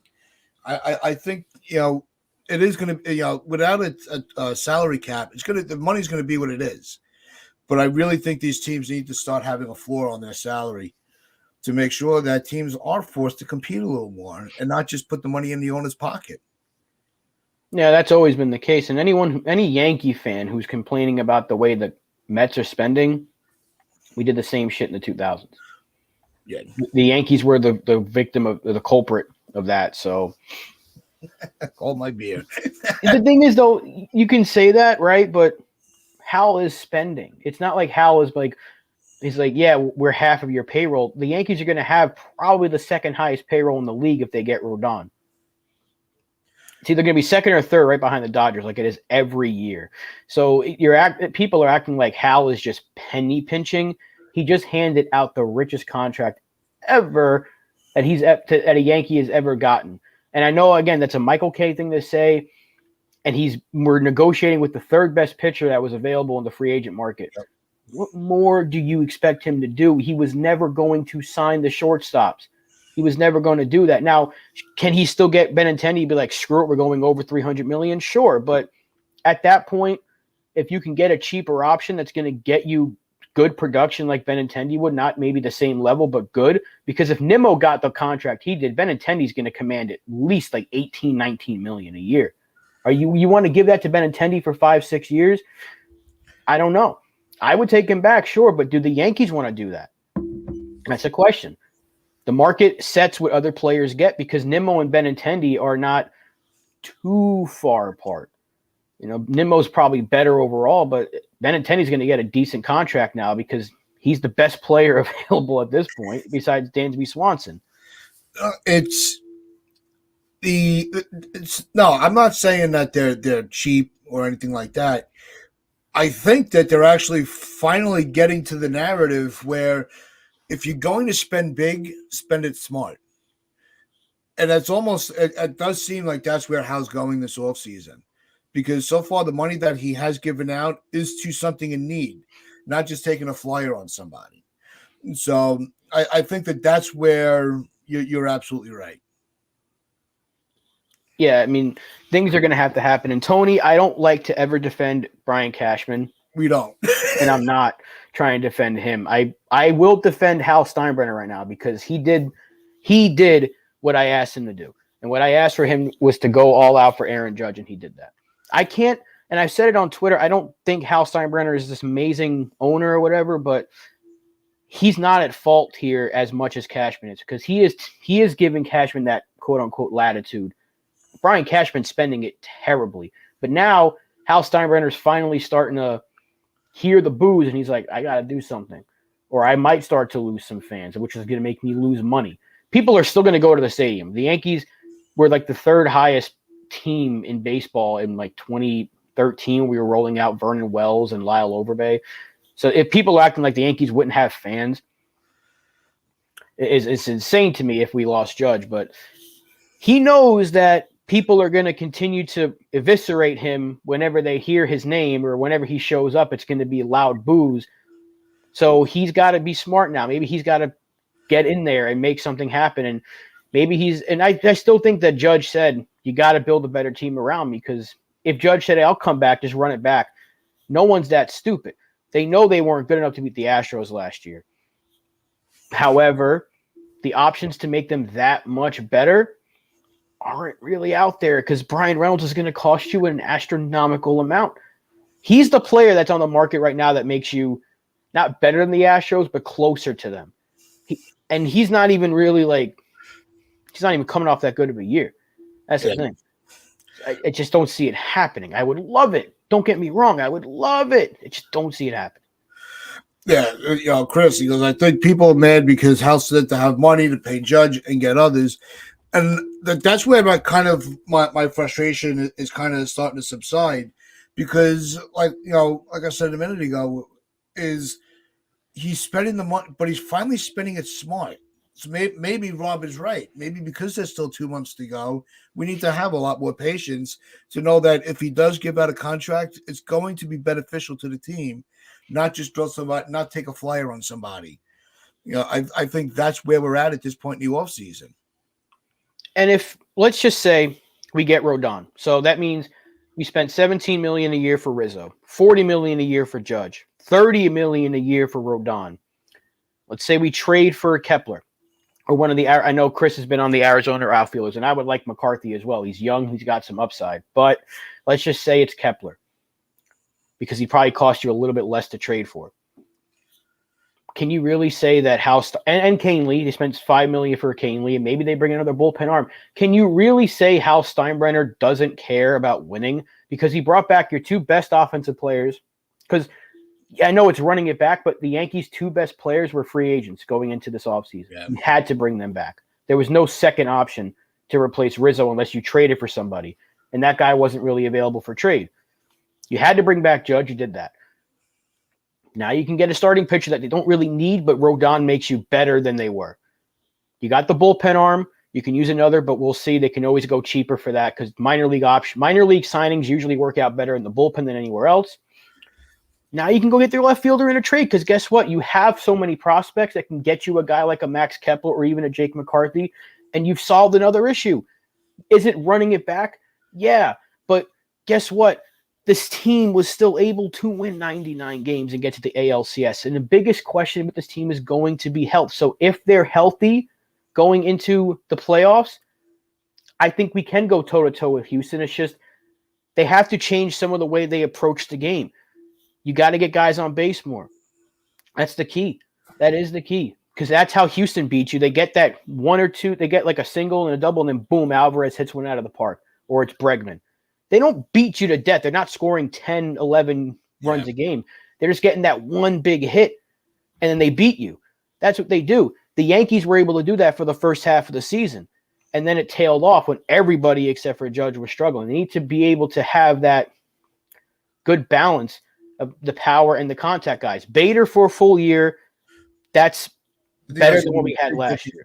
I think it is going to without a salary cap, the money's going to be what it is. But I really think these teams need to start having a floor on their salary to make sure that teams are forced to compete a little more and not just put the money in the owner's pocket. Yeah, that's always been the case. And any Yankee fan who's complaining about the way the Mets are spending, we did the same shit in the 2000s. Yeah, the Yankees were the victim of the culprit of that. So, hold my beer. The thing is, though, you can say that, right? But Hal is spending. It's not like Hal is like, he's like, yeah, we're half of your payroll. The Yankees are going to have probably the second highest payroll in the league if they get Rodon. It's either going to be second or third right behind the Dodgers like it is every year. So people are acting like Hal is just penny pinching. He just handed out the richest contract ever that that a Yankee has ever gotten. And I know, again, that's a Michael Kay thing to say. And we're negotiating with the third best pitcher that was available in the free agent market. Yep. What more do you expect him to do? He was never going to sign the shortstops. He was never going to do that. Now, can he still get Benintendi and be like, screw it, we're going over $300 million? Sure. But at that point, if you can get a cheaper option that's going to get you good production like Benintendi would, not maybe the same level, but good. Because if Nimmo got the contract he did, Benintendi's going to command at least like 18, 19 million a year. Are you want to give that to Benintendi for 5-6 years? I don't know. I would take him back, sure, but do the Yankees want to do that? That's a question. The market sets what other players get because Nimmo and Benintendi are not too far apart. Nimmo's probably better overall, but Benintendi's going to get a decent contract now because he's the best player available at this point besides Dansby Swanson. No, I'm not saying that they're cheap or anything like that. I think that they're actually finally getting to the narrative where if you're going to spend big, spend it smart. And that's almost it does seem like that's where Hal's going this offseason. Because so far the money that he has given out is to something in need, not just taking a flyer on somebody. So I think that that's where you're absolutely right. Yeah, I mean, things are going to have to happen. And Tony, I don't like to ever defend Brian Cashman. We don't. And I'm not trying to defend him. I will defend Hal Steinbrenner right now because he did what I asked him to do. And what I asked for him was to go all out for Aaron Judge, and he did that. I can't, and I've said it on Twitter, I don't think Hal Steinbrenner is this amazing owner or whatever, but he's not at fault here as much as Cashman is because he is giving Cashman that quote-unquote latitude. Brian Cashman's spending it terribly. But now Hal Steinbrenner's finally starting to hear the boos, and he's like, I got to do something. Or I might start to lose some fans, which is going to make me lose money. People are still going to go to the stadium. The Yankees were like the third highest team in baseball in like 2013. We were rolling out Vernon Wells and Lyle Overbay. So if people are acting like the Yankees wouldn't have fans, it's insane to me if we lost Judge. But he knows that people are going to continue to eviscerate him whenever they hear his name or whenever he shows up. It's going to be loud boos. So he's got to be smart now. Maybe he's got to get in there and make something happen. And maybe I still think that Judge said, you got to build a better team around me, because if Judge said, hey, I'll come back, just run it back, no one's that stupid. They know they weren't good enough to beat the Astros last year. However, the options to make them that much better aren't really out there, because Brian Reynolds is going to cost you an astronomical amount. He's the player that's on the market right now that makes you not better than the Astros, but closer to them. He's not even really he's not even coming off that good of a year. That's the thing. I just don't see it happening. I would love it. Don't get me wrong. I would love it. I just don't see it happen. Yeah, Chris, he goes, I think people are mad because House said to have money to pay Judge and get others. And that's where my frustration is kind of starting to subside, because like I said a minute ago, is he's spending the money, but he's finally spending it smart. So maybe Rob is right. Maybe because there's still 2 months to go, we need to have a lot more patience to know that if he does give out a contract, it's going to be beneficial to the team, not just not take a flyer on somebody. I think that's where we're at this point in the offseason. And if, let's just say we get Rodon. So that means we spent $17 million a year for Rizzo, $40 million a year for Judge, $30 million a year for Rodon. Let's say we trade for Kepler or one of the, I know Chris has been on the Arizona outfielders, and I would like McCarthy as well. He's young. He's got some upside. But let's just say it's Kepler, because he probably cost you a little bit less to trade for. Can you really say that and Kane Lee, they spent $5 million for Kane Lee, and maybe they bring another bullpen arm. Can you really say Hal Steinbrenner doesn't care about winning? Because he brought back your two best offensive players. Because I know it's running it back, but the Yankees' two best players were free agents going into this offseason. Yeah. You had to bring them back. There was no second option to replace Rizzo unless you traded for somebody, and that guy wasn't really available for trade. You had to bring back Judge. You did that. Now you can get a starting pitcher that they don't really need, but Rodon makes you better than they were. You got the bullpen arm. You can use another, but we'll see. They can always go cheaper for that, because minor league signings usually work out better in the bullpen than anywhere else. Now you can go get their left fielder in a trade, because guess what? You have so many prospects that can get you a guy like a Max Kepler or even a Jake McCarthy, and you've solved another issue. Is it running it back? Yeah, but guess what? This team was still able to win 99 games and get to the ALCS. And the biggest question with this team is going to be health. So if they're healthy going into the playoffs, I think we can go toe-to-toe with Houston. It's just they have to change some of the way they approach the game. You got to get guys on base more. That's the key. That is the key, because that's how Houston beats you. They get that one or two. They get like a single and a double, and then boom, Alvarez hits one out of the park, or it's Bregman. They don't beat you to death. They're not scoring 10, 11 runs a game. They're just getting that one big hit, and then they beat you. That's what they do. The Yankees were able to do that for the first half of the season, and then it tailed off when everybody except for Judge was struggling. They need to be able to have that good balance of the power and the contact guys. Bader for a full year, that's better than what we had last year.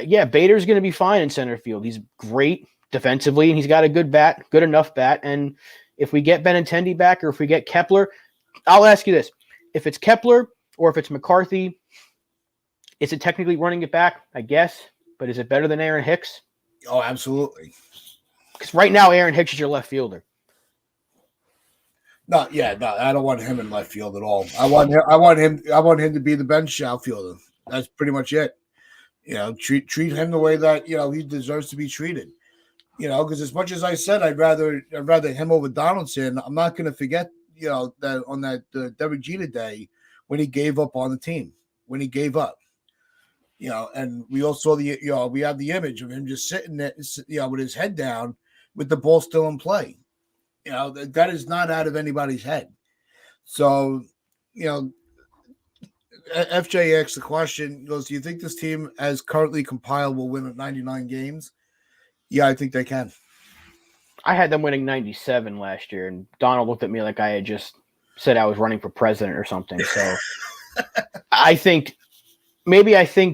Yeah, Bader's going to be fine in center field. He's great defensively, and he's got a good bat, good enough bat. And if we get Benintendi back or if we get Kepler, I'll ask you this. If it's Kepler or if it's McCarthy, is it technically running it back? I guess. But is it better than Aaron Hicks? Oh, absolutely. Because right now, Aaron Hicks is your left fielder. No, I don't want him in left field at all. I want him to be the bench outfielder. That's pretty much it. Treat him the way that he deserves to be treated. Because as much as I said I'd rather him over Donaldson, I'm not going to forget that on that Derek Jeter day when he gave up on the team, when he gave up. And we all saw we have the image of him just sitting there, with his head down, with the ball still in play. That is not out of anybody's head. So, FJ asked the question, goes, do you think this team as currently compiled will win at 99 games? Yeah, I think they can. I had them winning 97 last year, and Donald looked at me like I had just said I was running for president or something. So I think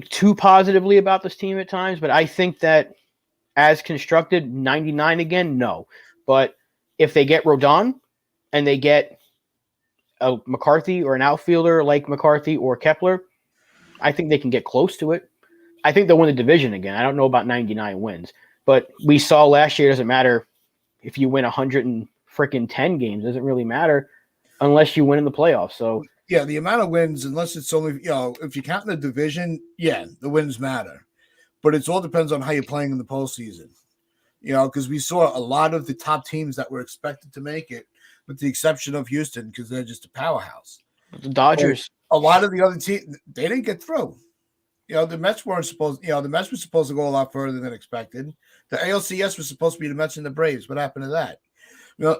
too positively about this team at times, but I think that as constructed, 99 again, no. But if they get Rodon and they get a McCarthy or an outfielder like McCarthy or Kepler, I think they can get close to it. I think they'll win the division again. I don't know about 99 wins, but we saw last year, it doesn't matter if you win 110 games, it doesn't really matter unless you win in the playoffs. So yeah, the amount of wins, unless it's only, if you count in the division, yeah, the wins matter. But it all depends on how you're playing in the postseason. Because we saw a lot of the top teams that were expected to make it, with the exception of Houston, because they're just a powerhouse. The Dodgers. A lot of the other teams, they didn't get through. The Mets weren't supposed, the Mets were supposed to go a lot further than expected. The ALCS was supposed to be the Mets and the Braves. What happened to that?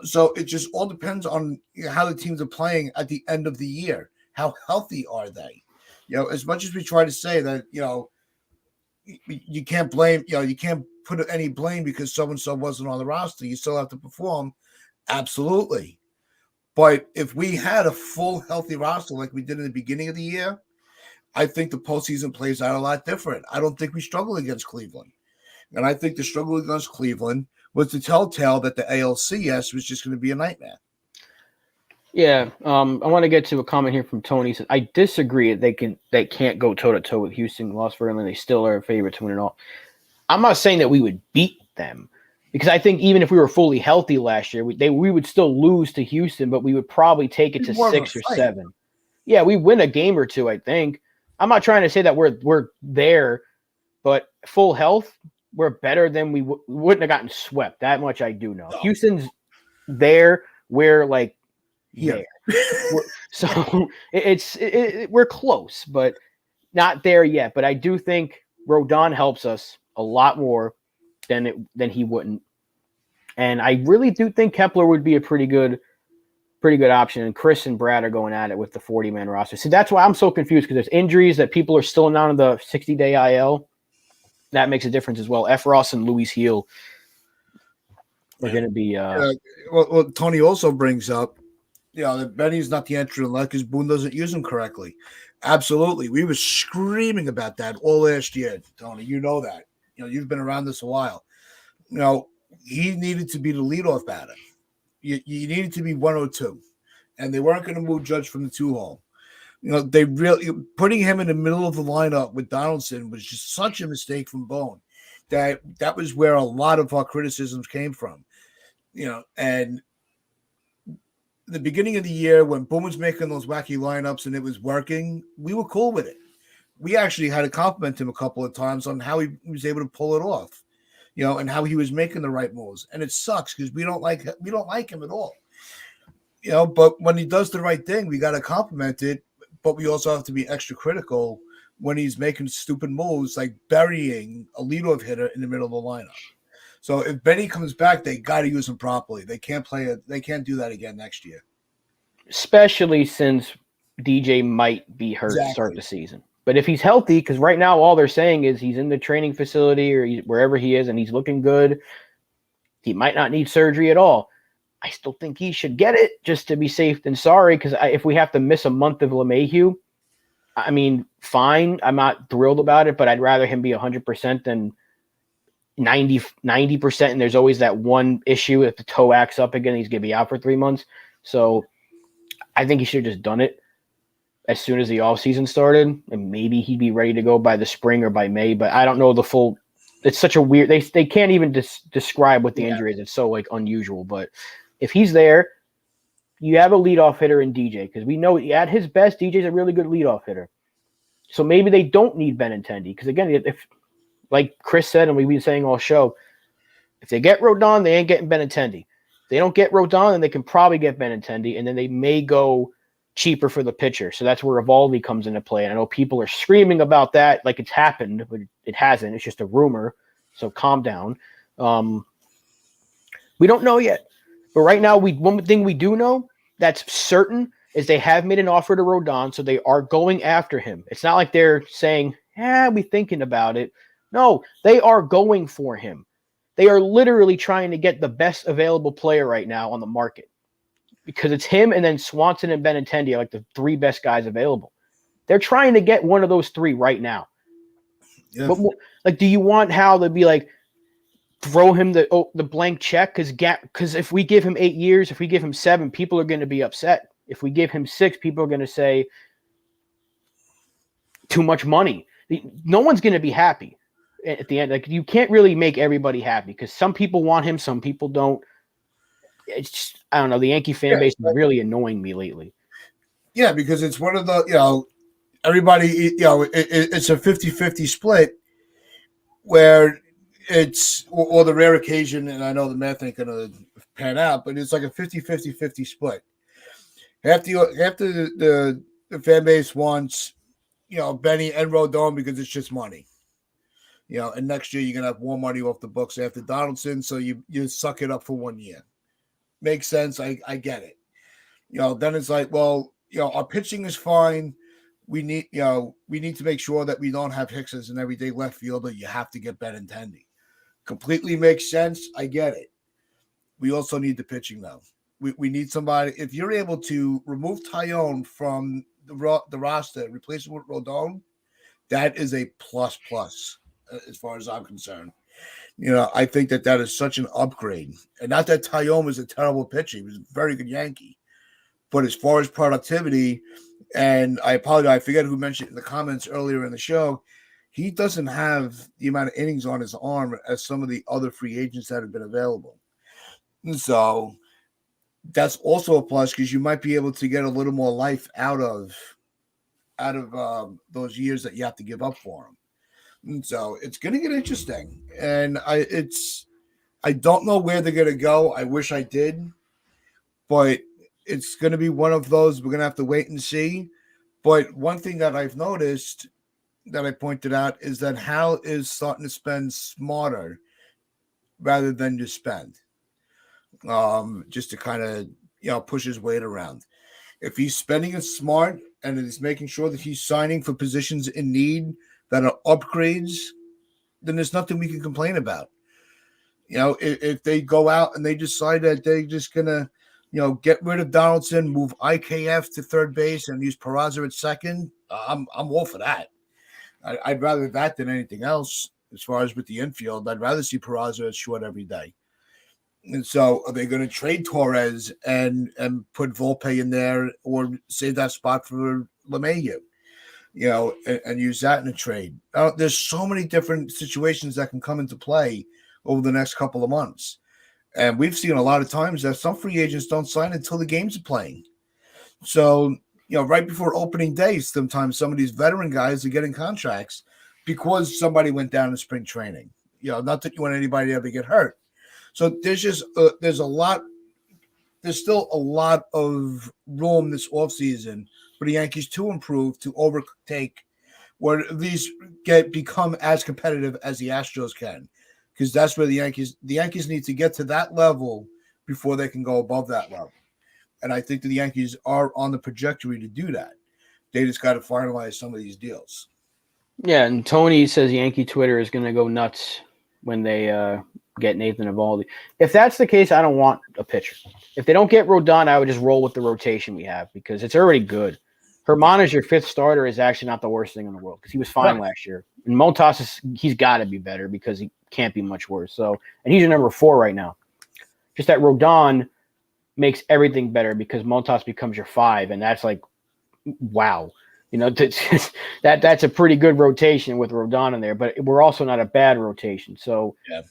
So it just all depends on how the teams are playing at the end of the year. How healthy are they? As much as we try to say that, you can't blame, you can't put any blame because so-and-so wasn't on the roster. You still have to perform. Absolutely. But if we had a full healthy roster like we did in the beginning of the year, I think the postseason plays out a lot different. I don't think we struggle against Cleveland. And I think the struggle against Cleveland was the telltale that the ALCS was just going to be a nightmare. Yeah, I want to get to a comment here from Tony. He said, I disagree. They can't go toe-to-toe with Houston, lost for Inland. They still are a favorite to win it all. I'm not saying that we would beat them, because I think even if we were fully healthy last year, we would still lose to Houston, but we would probably take it to 6 or 7. Yeah, we win a game or two, I think. I'm not trying to say that we're there, but full health, we're better than we wouldn't have gotten swept. That much I do know. No. Houston's there. We're like there. So we're close, but not there yet. But I do think Rodon helps us a lot more than he wouldn't. And I really do think Kepler would be a pretty good option. And Chris and Brad are going at it with the 40-man roster. See, that's why I'm so confused, because there's injuries that people are still not on the 60-day IL. That makes a difference as well. F. Ross and Luis Heel are going to be. Well, Tony also brings up, that Benny's not the entry in because Boone doesn't use him correctly. Absolutely. We were screaming about that all last year, Tony. You know that. You've been around this a while. He needed to be the leadoff batter. You needed to be 102, and they weren't going to move Judge from the 2-hole. They really putting him in the middle of the lineup with Donaldson was just such a mistake from Bone. That was where a lot of our criticisms came from. And the beginning of the year when Boone was making those wacky lineups and it was working, we were cool with it. We actually had to compliment him a couple of times on how he was able to pull it off. And how he was making the right moves. And it sucks because we don't like him at all. But when he does the right thing, we got to compliment it. But we also have to be extra critical when he's making stupid moves like burying a leadoff hitter in the middle of the lineup. So if Benny comes back, they got to use him properly. They can't do that again next year. Especially since DJ might be hurt to start the season. But if he's healthy, because right now all they're saying is he's in the training facility or wherever he is and he's looking good, he might not need surgery at all. I still think he should get it just to be safe than sorry, because if we have to miss a month of LeMahieu, I mean, fine. I'm not thrilled about it, but I'd rather him be 100% than 90%. And there's always that one issue if the toe acts up again, he's going to be out for 3 months. So I think he should have just done it as soon as the offseason started, and maybe he'd be ready to go by the spring or by May. But I don't know the full. It's such a weird. They can't even describe what the injury is. It's so like unusual. But if he's there, you have a leadoff hitter in DJ, because we know at his best, DJ's a really good leadoff hitter. So maybe they don't need Benintendi, because again, if like Chris said, and we've been saying all show, if they get Rodon, they ain't getting Benintendi. If they don't get Rodon, then they can probably get Benintendi, and then they may go cheaper for the pitcher. So that's where Evaldi comes into play. And I know people are screaming about that like it's happened, but it hasn't. It's just a rumor. So calm down. We don't know yet. But right now, one thing we do know that's certain is they have made an offer to Rodon, so they are going after him. It's not like they're saying, we're thinking about it. No, they are going for him. They are literally trying to get the best available player right now on the market, because it's him and then Swanson and Benintendi are like the 3 best guys available. They're trying to get one of those 3 right now. Yeah. But like, do you want Hal to be like, throw him the blank check? Because if we give him 8 years, if we give him 7, people are going to be upset. If we give him 6, people are going to say too much money. No one's going to be happy at the end. Like, you can't really make everybody happy, because some people want him, some people don't. It's just, I don't know. The Yankee fan base is really annoying me lately. Yeah, because it's one of the, everybody, it's a 50-50 split where it's, or the rare occasion, and I know the math ain't going to pan out, but it's like a 50-50 split. Half the fan base wants, Benny and Rodon because it's just money. And next year you're going to have more money off the books after Donaldson, so you suck it up for 1 year. Makes sense. I get it. Then it's like, well, our pitching is fine. We need to make sure that we don't have Hicks as an everyday left fielder. You have to get Benintendi. Completely makes sense. I get it. We also need the pitching, though. We need somebody. If you're able to remove Tyone from the roster, replace it with Rodon, that is a plus as far as I'm concerned. I think that is such an upgrade. And not that Tyone was a terrible pitcher. He was a very good Yankee. But as far as productivity, and I apologize, I forget who mentioned in the comments earlier in the show, he doesn't have the amount of innings on his arm as some of the other free agents that have been available. And so that's also a plus, because you might be able to get a little more life out of those years that you have to give up for him. And so it's going to get interesting. And I don't know where they're going to go. I wish I did. But it's going to be one of those we're going to have to wait and see. But one thing that I've noticed that I pointed out is that Hal is starting to spend smarter rather than just spend. Just to kind of, push his weight around. If he's spending it smart and he's making sure that he's signing for positions in need that are upgrades, then there's nothing we can complain about. If they go out and they decide that they're just going to, get rid of Donaldson, move IKF to third base and use Peraza at second, I'm all for that. I'd rather that than anything else. As far as with the infield, I'd rather see Peraza at short every day. And so are they going to trade Torres and put Volpe in there, or save that spot for LeMahieu? And use that in a trade. There's so many different situations that can come into play over the next couple of months. And we've seen a lot of times that some free agents don't sign until the games are playing. So, right before opening day, sometimes some of these veteran guys are getting contracts because somebody went down in spring training. Not that you want anybody to ever get hurt. So there's just there's still a lot of room this offseason for the Yankees to improve, to overtake, or at least become as competitive as the Astros can. Because that's where the Yankees need to get to that level before they can go above that level. And I think that the Yankees are on the trajectory to do that. They just got to finalize some of these deals. Yeah, and Tony says Yankee Twitter is going to go nuts when they get Nathan Evaldi. If that's the case, I don't want a pitcher. If they don't get Rodon, I would just roll with the rotation we have, because it's already good. Herman your fifth starter is actually not the worst thing in the world because he was fine Right. last year. And Montas he's got to be better because he can't be much worse. So, and he's your number 4 right now. Just that Rodon makes everything better because Montas becomes your 5, and that's like, wow. That's a pretty good rotation with Rodon in there, but we're also not a bad rotation. So Yeah.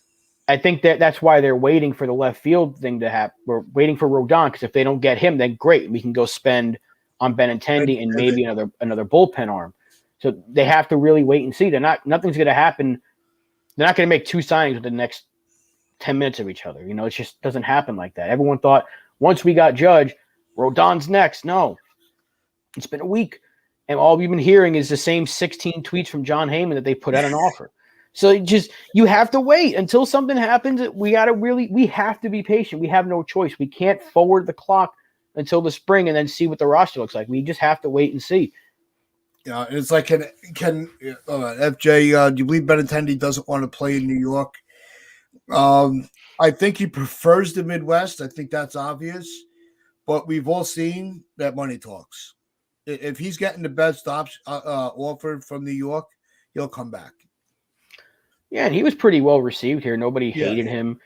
I think that's why they're waiting for the left field thing to happen. We're waiting for Rodon because if they don't get him, then great, we can go spend on Benintendi and maybe another bullpen arm. So they have to really wait and see. Nothing's going to happen. They're not going to make 2 signings within the next 10 minutes of each other. It just doesn't happen like that. Everyone thought once we got Judge, Rodon's next. No, it's been a week. And all we've been hearing is the same 16 tweets from John Heyman that they put out an offer. So you have to wait until something happens. We have to be patient. We have no choice. We can't forward the clock until the spring and then see what the roster looks like. We just have to wait and see. Yeah, it's like FJ, do you believe Benintendi doesn't want to play in New York? I think he prefers the Midwest. I think that's obvious. But we've all seen that money talks. If he's getting the best offer from New York, he'll come back. Yeah, and he was pretty well received here. Nobody hated him.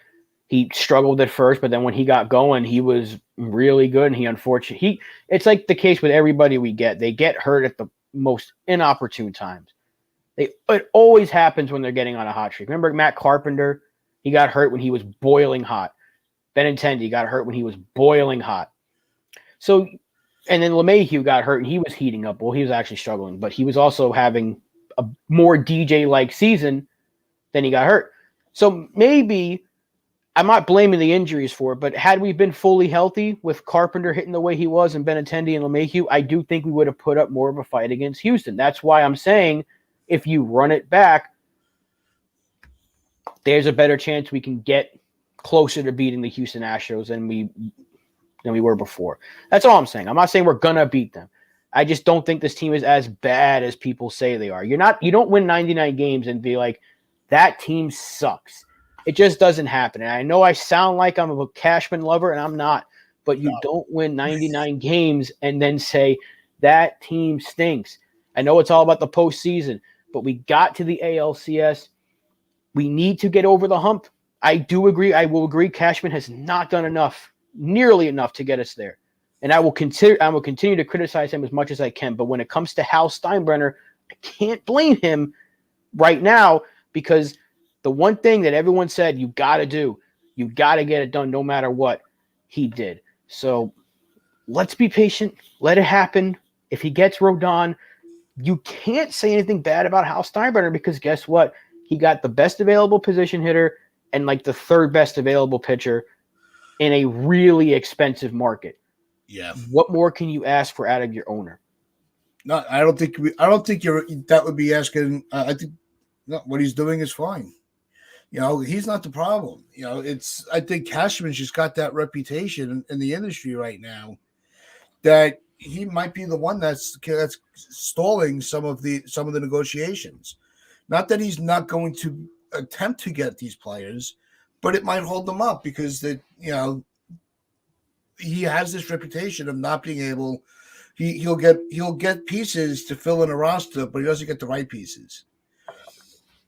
He struggled at first, but then when he got going, he was really good. And it's like the case with everybody we get. They get hurt at the most inopportune times. It always happens when they're getting on a hot streak. Remember Matt Carpenter? He got hurt when he was boiling hot. Benintendi got hurt when he was boiling hot. So, and then LeMahieu got hurt and he was heating up. Well, he was actually struggling, but he was also having a more DJ-like season. Then he got hurt. So maybe I'm not blaming the injuries for it, but had we been fully healthy with Carpenter hitting the way he was and Benintendi and LeMahieu, I do think we would have put up more of a fight against Houston. That's why I'm saying if you run it back, there's a better chance we can get closer to beating the Houston Astros than we were before. That's all I'm saying. I'm not saying we're gonna beat them. I just don't think this team is as bad as people say they are. You don't win 99 games and be like, that team sucks. It just doesn't happen. And I know I sound like I'm a Cashman lover, and I'm not. But you don't win 99 games and then say, that team stinks. I know it's all about the postseason, but we got to the ALCS. We need to get over the hump. I do agree. I will agree Cashman has not done nearly enough to get us there. And I will continue to criticize him as much as I can. But when it comes to Hal Steinbrenner, I can't blame him right now because the one thing that everyone said you got to do, you got to get it done no matter what, he did. So let's be patient. Let it happen. If he gets Rodon, you can't say anything bad about Hal Steinbrenner because guess what? He got the best available position hitter and like the third best available pitcher in a really expensive market. Yeah. What more can you ask for out of your owner? No, I don't think that would be asking. I think what he's doing is fine. He's not the problem. I think Cashman's just got that reputation in the industry right now that he might be the one that's stalling some of the negotiations. Not that he's not going to attempt to get these players, but it might hold them up because he has this reputation of not being able. He'll get pieces to fill in a roster, but he doesn't get the right pieces.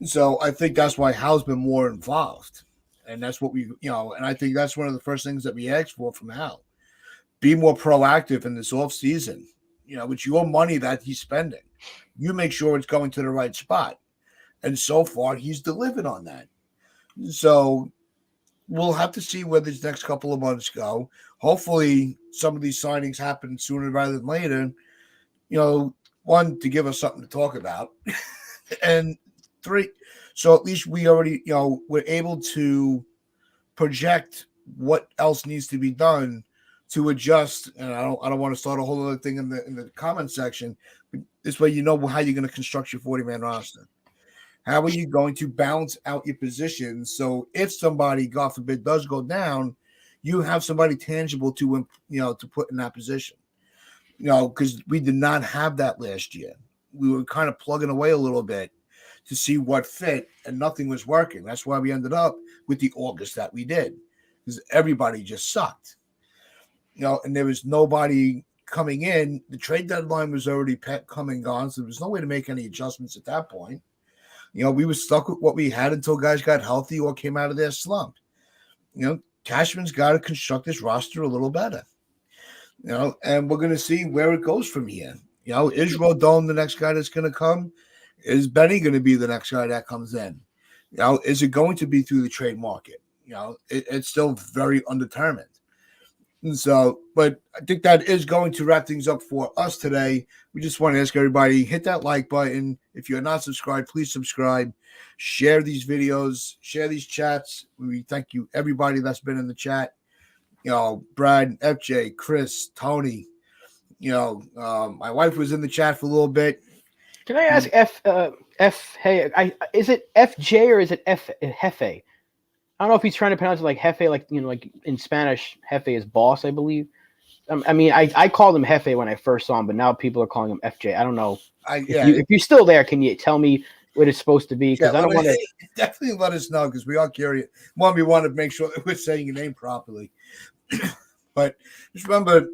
So I think that's why Hal's been more involved, and that's what and I think that's one of the first things that we asked for from Hal. Be more proactive in this off season. It's your money that he's spending. You make sure it's going to the right spot. And so far, he's delivered on that. So we'll have to see where these next couple of months go. Hopefully, some of these signings happen sooner rather than later. One, to give us something to talk about. And 3, so at least we already, we're able to project what else needs to be done to adjust. And I don't want to start a whole other thing in the comment section. But this way, how you're going to construct your 40-man roster. How are you going to balance out your positions? So if somebody, God forbid, does go down, you have somebody tangible to put in that position. Because we did not have that last year. We were kind of plugging away a little bit to see what fit, and nothing was working. That's why we ended up with the August that we did, because everybody just sucked. And there was nobody coming in, the trade deadline was already come and gone, so there was no way to make any adjustments at that point. We were stuck with what we had until guys got healthy or came out of their slump. Cashman's got to construct this roster a little better. And we're going to see where it goes from here. Is Rodon the next guy that's going to come? Is Benny going to be the next guy that comes in? Is it going to be through the trade market? It's still very undetermined. And so, but I think that is going to wrap things up for us today. We just want to ask everybody, hit that like button. If you're not subscribed, please subscribe. Share these videos, share these chats. We thank you, everybody that's been in the chat. Brad, FJ, Chris, Tony. My wife was in the chat for a little bit. Can I ask Hey, is it FJ or is it Jefe? I don't know if he's trying to pronounce it like Jefe, like like in Spanish, Jefe is boss, I believe. I called him Jefe when I first saw him, but now people are calling him FJ. I don't know. If you're still there, can you tell me what it's supposed to be? Because I don't want to. Definitely let us know, because we are curious. We want to make sure that we're saying your name properly. But just remember,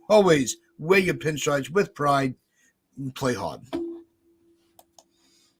always wear your pinstripes with pride and play hard.